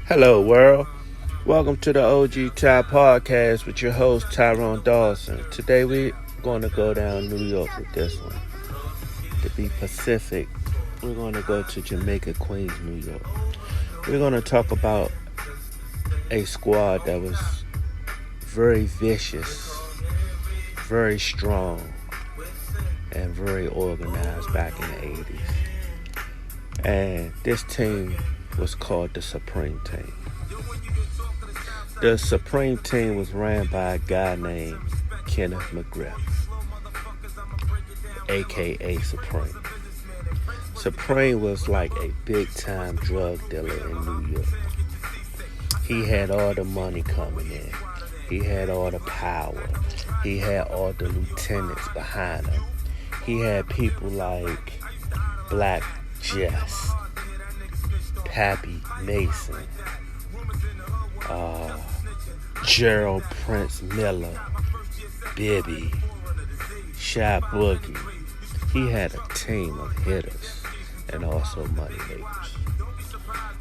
Hello, world. Welcome to the OG Ty Podcast with your host, Tyrone Dawson. Today, we're going to go down New York with this one. To be Pacific, we're going to go to Jamaica, Queens, New York. We're going to talk about a squad that was very vicious, very strong, and very organized back in the 80s. And this team was called the Supreme Team. The Supreme Team was ran by a guy named Kenneth McGriff, aka Supreme. Supreme was like a big-time drug dealer in New York. He had all the money coming in. He had all the power. He had all the lieutenants behind him. He had people like Black Jess, Pappy Mason, Gerald Prince Miller, Bibby, Shy Boogie. He had a team of hitters and also money makers.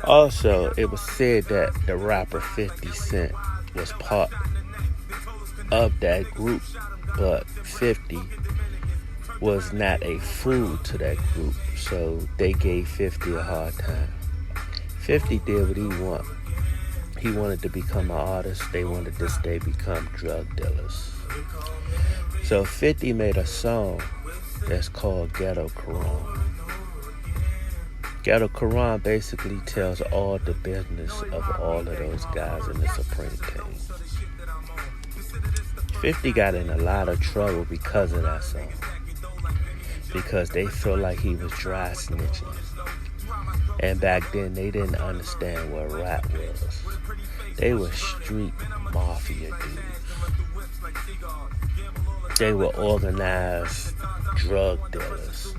Also, it was said that the rapper 50 Cent was part of that group, but 50 was not a fool to that group, so they gave 50 a hard time. 50 did what he wanted. He wanted to become an artist. They wanted to stay become drug dealers. So 50 made a song that's called Ghetto Quran. Ghetto Quran basically tells all the business of all of those guys in the Supreme Team. 50 got in a lot of trouble because of that song. Because they feel like he was dry snitching. And back then, they didn't understand what rap was. They were street mafia dudes. They were organized drug dealers.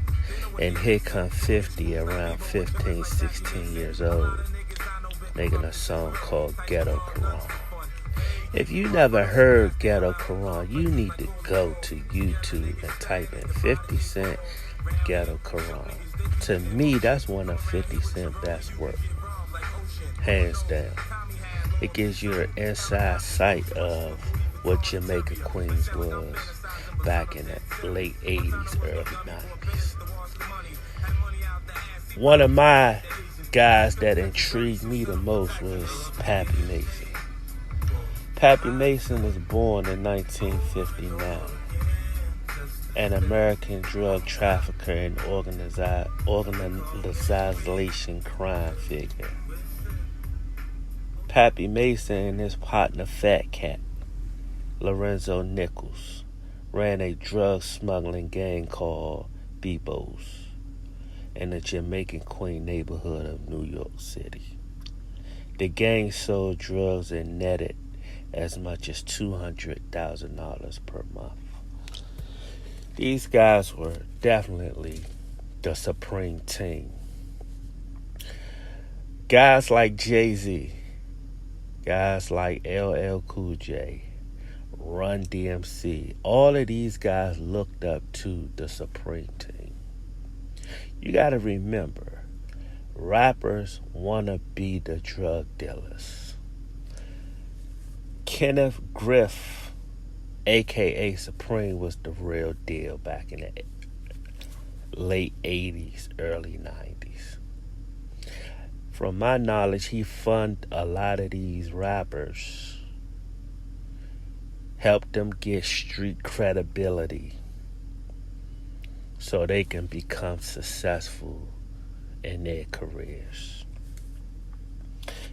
And here come 50 around 15, 16 years old, making a song called Ghetto Quran. If you never heard Ghetto Quran, you need to go to YouTube and type in 50 Cent Ghetto Quran. To me, that's one of 50 Cent's best work. Hands down. It gives you an inside sight of what Jamaica Queens was back in the late 80s, early 90s. One of my guys that intrigued me the most was Pappy Mason. Pappy Mason was born in 1959. An American drug trafficker and organization crime figure. Pappy Mason and his partner Fat Cat, Lorenzo Nichols, ran a drug smuggling gang called Bebo's in the Jamaican Queen neighborhood of New York City. The gang sold drugs and netted as much as $200,000 per month. These guys were definitely the Supreme Team. Guys like Jay-Z, guys like LL Cool J, Run DMC, all of these guys looked up to the Supreme Team. You gotta remember, rappers wanna be the drug dealers. Kenneth McGriff, aka Supreme, was the real deal back in the late 80s, early 90s. From my knowledge, he funded a lot of these rappers, helped them get street credibility so they can become successful in their careers.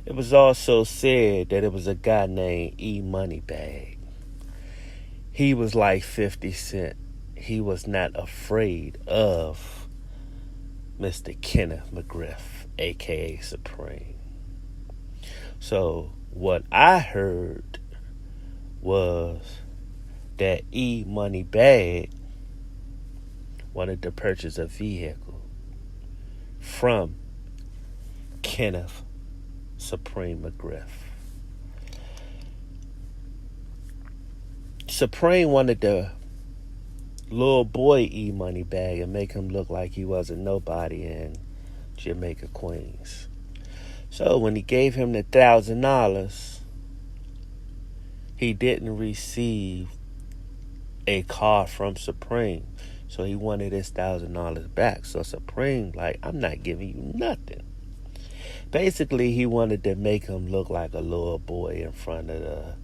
It was also said that it was a guy named E Moneybag. He was like 50 Cent. He was not afraid of Mr. Kenneth McGriff, a.k.a. Supreme. So what I heard was that E Moneybag wanted to purchase a vehicle from Kenneth Supreme McGriff. Supreme wanted the little boy E Moneybag and make him look like he wasn't nobody in Jamaica Queens. So when he gave him the $1,000, he didn't receive a card from Supreme. So he wanted his $1,000 back. So Supreme, like, I'm not giving you nothing. Basically, he wanted to make him look like a little boy in front of the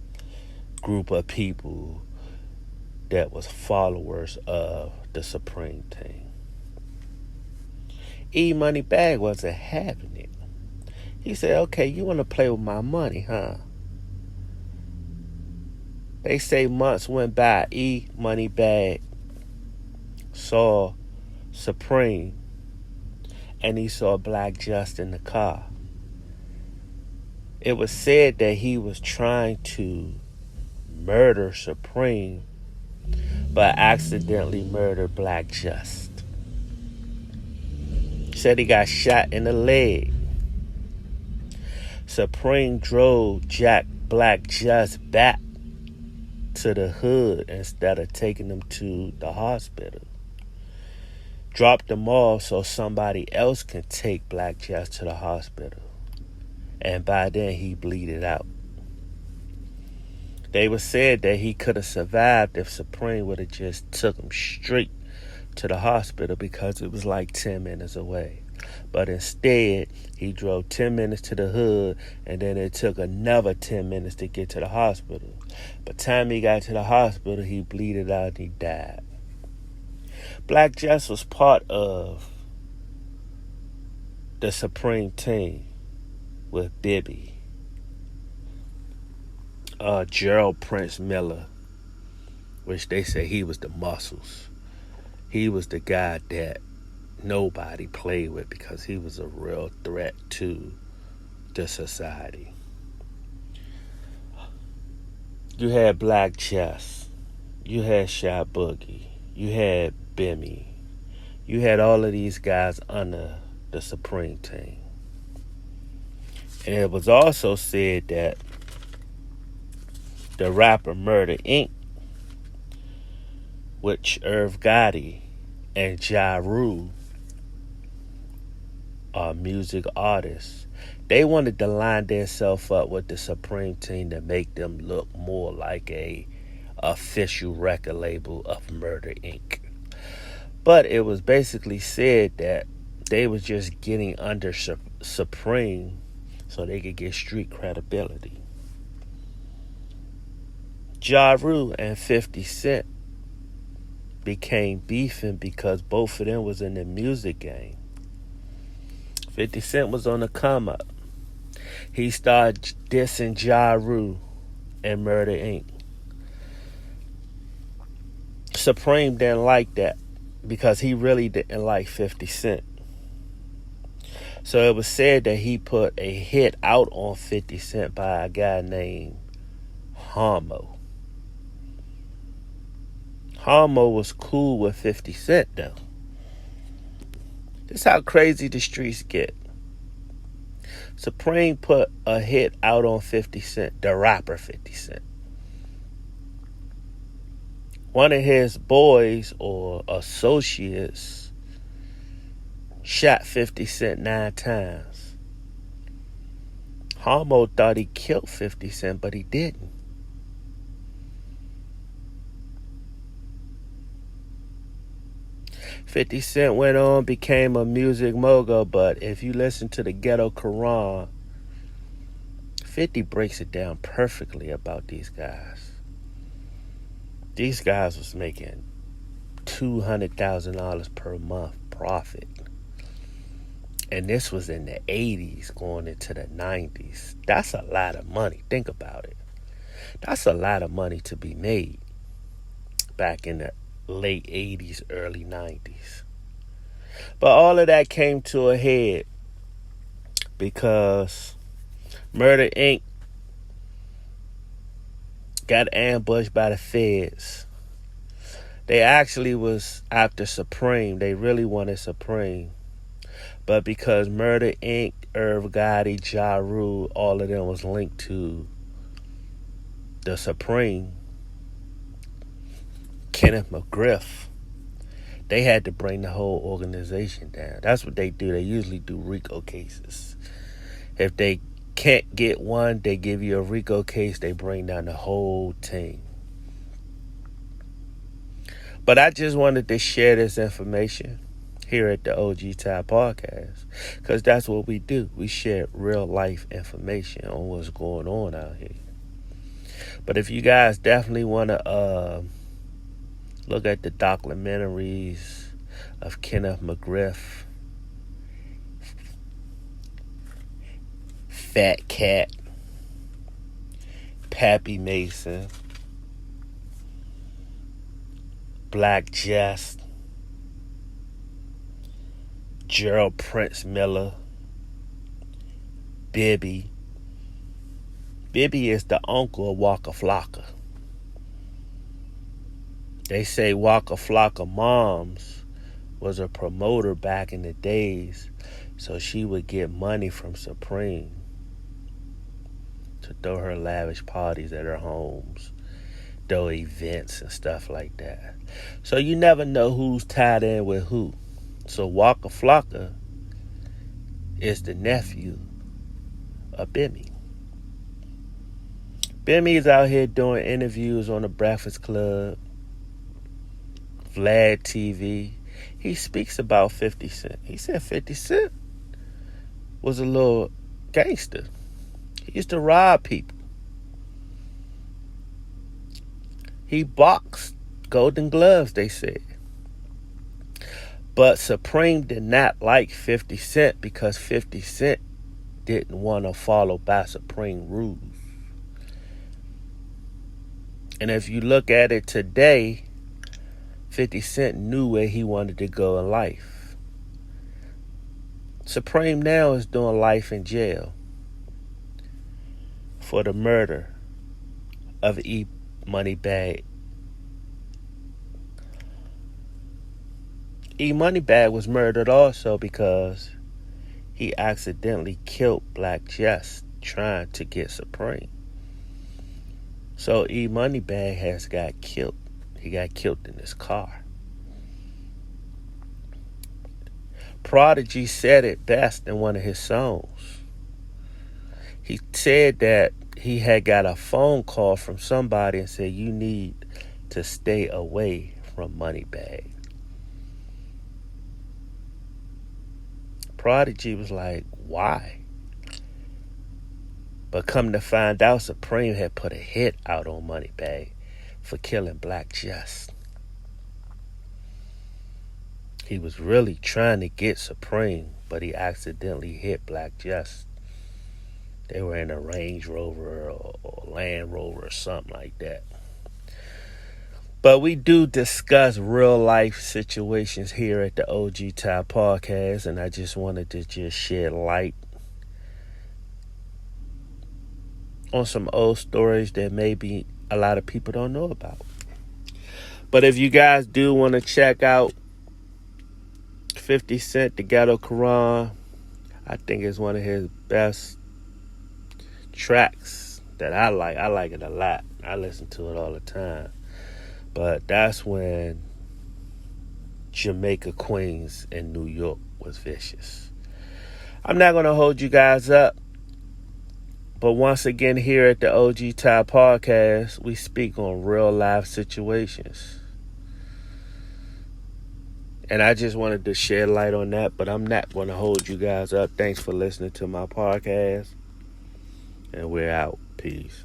group of people that was followers of the Supreme team. E Money Bag wasn't having it. He said, okay, you want to play with my money, huh? They say months went by. E Money Bag saw Supreme, and he saw Black Just in the car. It was said that he was trying to murder Supreme, but accidentally murdered Black Just. Said he got shot in the leg. Supreme drove Black Just back to the hood instead of taking him to the hospital. Dropped him off so somebody else can take Black Just to the hospital. And by then he bleeded out. They were said that he could have survived if Supreme would have just took him straight to the hospital because it was like 10 minutes away. But instead, he drove 10 minutes to the hood, and then it took another 10 minutes to get to the hospital. By the time he got to the hospital, he bleeded out and he died. Black Just was part of the Supreme team with Bibby, Gerald Prince Miller, which they say he was the muscles. He was the guy that nobody played with because he was a real threat to the society. You had Black Just, you had Shy Boogie, you had Bimmy, you had all of these guys under the Supreme team. And it was also said that the rapper Murder Inc., which Irv Gotti and Ja Rule are music artists, they wanted to line themselves up with the Supreme team to make them look more like a official record label of Murder Inc. But it was basically said that they was just getting under Supreme so they could get street credibility. Ja Rule and 50 Cent became beefing because both of them was in the music game. 50 Cent was on the come up. He started dissing Ja Rule and Murder Inc. Supreme didn't like that because he really didn't like 50 Cent. So it was said that he put a hit out on 50 Cent by a guy named Homo. Homo was cool with 50 Cent though. This is how crazy the streets get. Supreme put a hit out on 50 Cent, the rapper 50 Cent. One of his boys or associates shot 50 Cent 9 times. Homo thought he killed 50 Cent, but he didn't. $50 Cent went on, became a music mogul, but if you listen to the Ghetto Quran, 50 breaks it down perfectly about these guys. These guys was making $200,000 per month profit. And this was in the 80s going into the 90s. That's a lot of money. Think about it. That's a lot of money to be made back in the late 80s, early 90s. But all of that came to a head because Murder Inc. got ambushed by the feds. They actually was after Supreme. They really wanted Supreme. But because Murder Inc., Irv Gotti, Ja Rule, all of them was linked to the Supreme, Kenneth McGriff, they had to bring the whole organization down. That's what they do. They usually do RICO cases. If they can't get one, they give you a RICO case, they bring down the whole team. But I just wanted to share this information here at the OG Tide Podcast, because that's what we do. We share real life information on what's going on out here. But if you guys definitely want to look at the documentaries of Kenneth McGriff, Fat Cat, Pappy Mason, Black Jest, Gerald Prince Miller, Bibby. Bibby is the uncle of Waka Flocka. They say Waka Flocka moms was a promoter back in the days, so she would get money from Supreme to throw her lavish parties at her homes, throw events and stuff like that. So you never know who's tied in with who. So Waka Flocka is the nephew of Bimmy. Bimmy is out here doing interviews on the Breakfast Club, Vlad TV. He speaks about 50 Cent. He said 50 Cent was a little gangster. He used to rob people. He boxed Golden Gloves, they said. But Supreme did not like 50 Cent because 50 Cent didn't want to follow by Supreme rules. And if you look at it today, 50 Cent knew where he wanted to go in life. Supreme now is doing life in jail for the murder of E. Moneybag. E. Moneybag was murdered also because he accidentally killed Black Jest trying to get Supreme. So E. Moneybag has got killed. He got killed in his car. Prodigy said it best in one of his songs. He said that he had got a phone call from somebody and said, you need to stay away from Moneybag. Prodigy was like, why? But come to find out, Supreme had put a hit out on Moneybag for killing Black Jest. He was really trying to get Supreme, but he accidentally hit Black Jest. They were in a Range Rover or Land Rover or something like that. But we do discuss real life situations here at the OG Tide Podcast, and I just wanted to just shed light on some old stories that maybe a lot of people don't know about. But if you guys do want to check out 50 Cent, The Ghetto Quran, I think it's one of his best tracks that I like. I like it a lot. I listen to it all the time. But that's when Jamaica, Queens, and New York was vicious. I'm not going to hold you guys up. But once again, here at the OG Tide Podcast, we speak on real life situations. And I just wanted to shed light on that, but I'm not going to hold you guys up. Thanks for listening to my podcast. And we're out. Peace.